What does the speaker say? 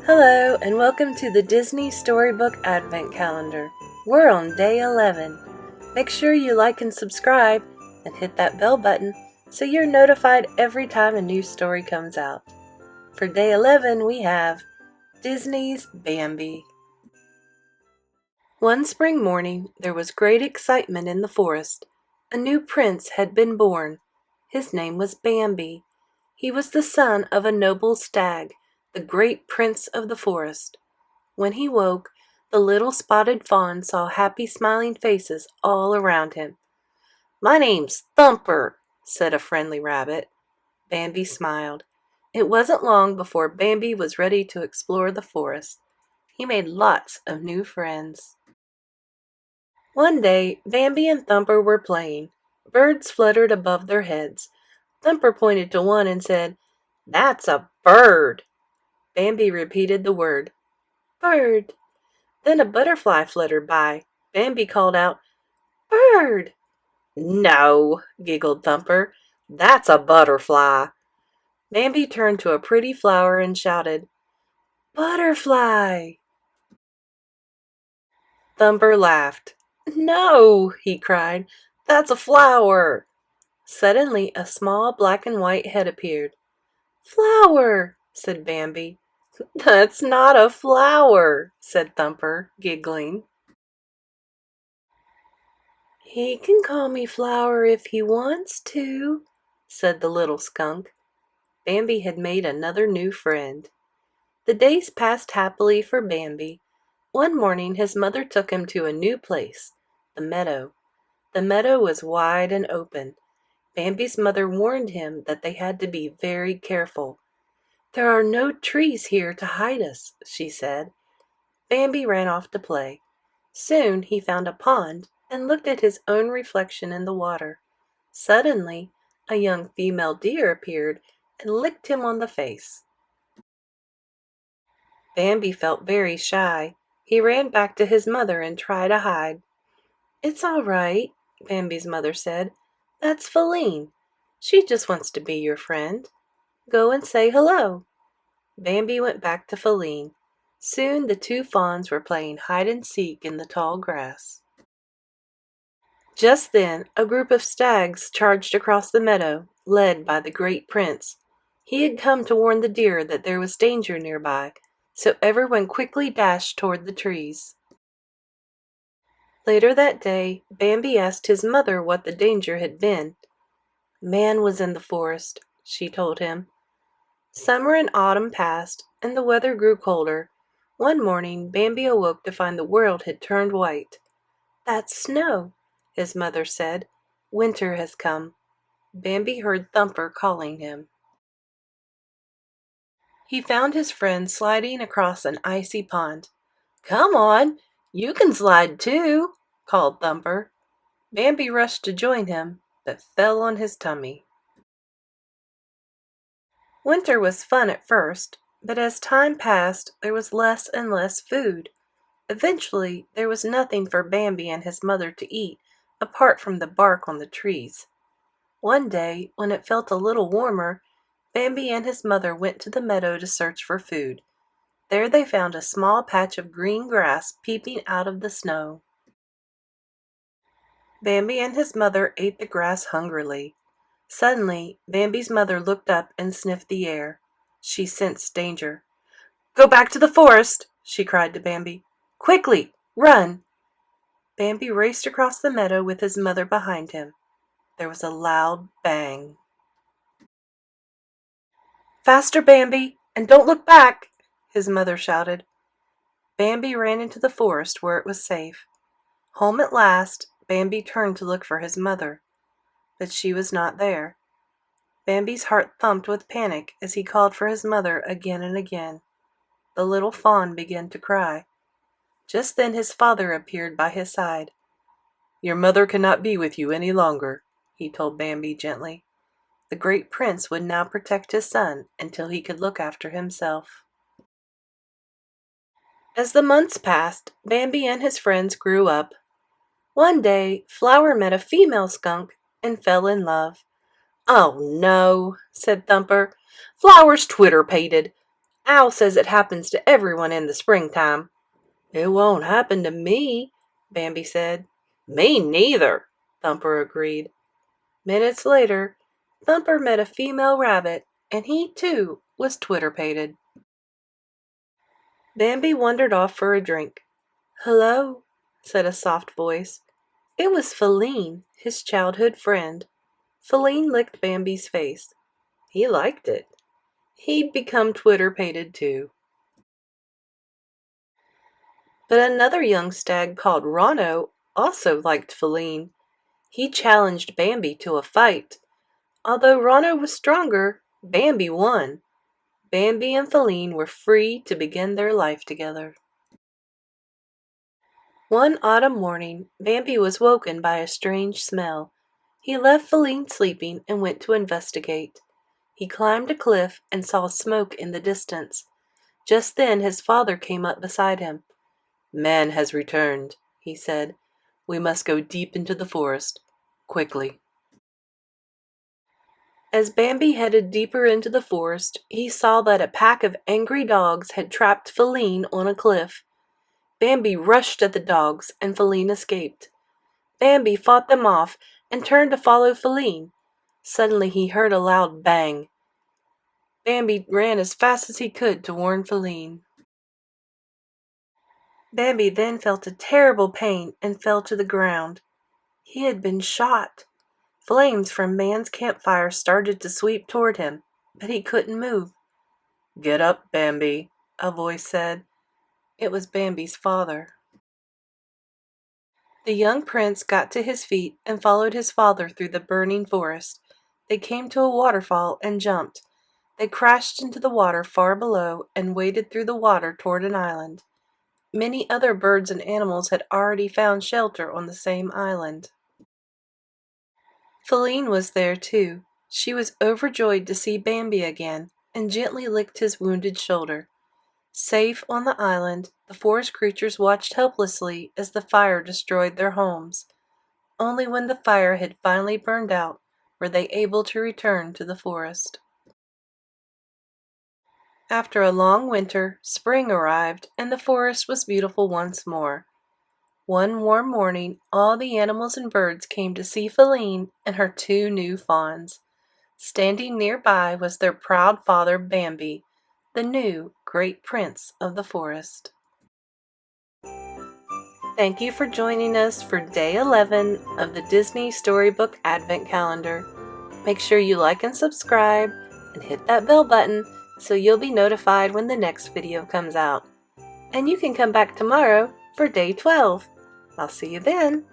Hello, and welcome to the Disney Storybook Advent Calendar. We're on day 11. Make sure you like and subscribe, and hit that bell button so you're notified every time a new story comes out. For day 11, we have Disney's Bambi. One spring morning, there was great excitement in the forest. A new prince had been born. His name was Bambi. He was the son of a noble stag, the great prince of the forest. When he woke, the little spotted fawn saw happy smiling faces all around him. "My name's Thumper," said a friendly rabbit. Bambi smiled. It wasn't long before Bambi was ready to explore the forest. He made lots of new friends. One day, Bambi and Thumper were playing. Birds fluttered above their heads. Thumper pointed to one and said, "That's a bird." Bambi repeated the word, "Bird." Then a butterfly fluttered by. Bambi called out, "Bird." "No," giggled Thumper, "that's a butterfly." Bambi turned to a pretty flower and shouted, "Butterfly." Thumper laughed. "No," he cried, "that's a flower." Suddenly a small black and white head appeared. "Flower," said Bambi. "That's not a flower," said Thumper, giggling. "He can call me Flower if he wants to," said the little skunk. Bambi had made another new friend. The days passed happily for Bambi. One morning his mother took him to a new place, the meadow. The meadow was wide and open. Bambi's mother warned him that they had to be very careful. "There are no trees here to hide us," she said. Bambi ran off to play. Soon he found a pond and looked at his own reflection in the water. Suddenly, a young female deer appeared and licked him on the face. Bambi felt very shy. He ran back to his mother and tried to hide. "It's all right," Bambi's mother said. "That's Feline. She just wants to be your friend. Go and say hello." Bambi went back to Feline. Soon the two fawns were playing hide and seek in the tall grass. Just then a group of stags charged across the meadow, led by the great prince. He had come to warn the deer that there was danger nearby, so everyone quickly dashed toward the trees. Later that day, Bambi asked his mother what the danger had been. "Man was in the forest," she told him. Summer and autumn passed, and the weather grew colder. One morning, Bambi awoke to find the world had turned white. "That's snow," his mother said. "Winter has come." Bambi heard Thumper calling him. He found his friend sliding across an icy pond. "Come on, you can slide too," called Thumper. Bambi rushed to join him, but fell on his tummy. Winter was fun at first, but as time passed, there was less and less food. Eventually, there was nothing for Bambi and his mother to eat apart from the bark on the trees. One day, when it felt a little warmer, Bambi and his mother went to the meadow to search for food. There they found a small patch of green grass peeping out of the snow. Bambi and his mother ate the grass hungrily. Suddenly, Bambi's mother looked up and sniffed the air. She sensed danger. "Go back to the forest!" she cried to Bambi. "Quickly, run!" Bambi raced across the meadow with his mother behind him. There was a loud bang. "Faster, Bambi, and don't look back!" his mother shouted. Bambi ran into the forest where it was safe. Home at last, Bambi turned to look for his mother, but she was not there. Bambi's heart thumped with panic as he called for his mother again and again. The little fawn began to cry. Just then his father appeared by his side. "Your mother cannot be with you any longer," he told Bambi gently. The great prince would now protect his son until he could look after himself. As the months passed, Bambi and his friends grew up. One day, Flower met a female skunk and fell in love. "Oh no," said Thumper. "Flower's twitter-pated. Owl says it happens to everyone in the springtime." "It won't happen to me," Bambi said. "Me neither," Thumper agreed. Minutes later, Thumper met a female rabbit, and he, too, was twitter-pated. Bambi wandered off for a drink. "Hello," said a soft voice. It was Feline, his childhood friend. Feline licked Bambi's face. He liked it. He'd become twitter-pated too. But another young stag called Ronno also liked Feline. He challenged Bambi to a fight. Although Ronno was stronger, Bambi won. Bambi and Feline were free to begin their life together. One autumn morning, Bambi was woken by a strange smell. He left Feline sleeping and went to investigate. He climbed a cliff and saw smoke in the distance. Just then his father came up beside him. "Man has returned," he said. "We must go deep into the forest. Quickly." As Bambi headed deeper into the forest, he saw that a pack of angry dogs had trapped Feline on a cliff. Bambi rushed at the dogs, and Feline escaped. Bambi fought them off and turned to follow Feline. Suddenly he heard a loud bang. Bambi ran as fast as he could to warn Feline. Bambi then felt a terrible pain and fell to the ground. He had been shot. Flames from Man's campfire started to sweep toward him, but he couldn't move. "Get up, Bambi," a voice said. It was Bambi's father. The young prince got to his feet and followed his father through the burning forest. They came to a waterfall and jumped. They crashed into the water far below and waded through the water toward an island. Many other birds and animals had already found shelter on the same island. Feline was there too. She was overjoyed to see Bambi again and gently licked his wounded shoulder. Safe on the island, the forest creatures watched helplessly as the fire destroyed their homes. Only when the fire had finally burned out were they able to return to the forest. After a long winter, spring arrived, and the forest was beautiful once more. One warm morning, all the animals and birds came to see Feline and her two new fawns. Standing nearby was their proud father, Bambi, the new great prince of the forest. Thank you for joining us for Day 11 of the Disney Storybook Advent Calendar. Make sure you like and subscribe and hit that bell button so you'll be notified when the next video comes out. And you can come back tomorrow for Day 12. I'll see you then.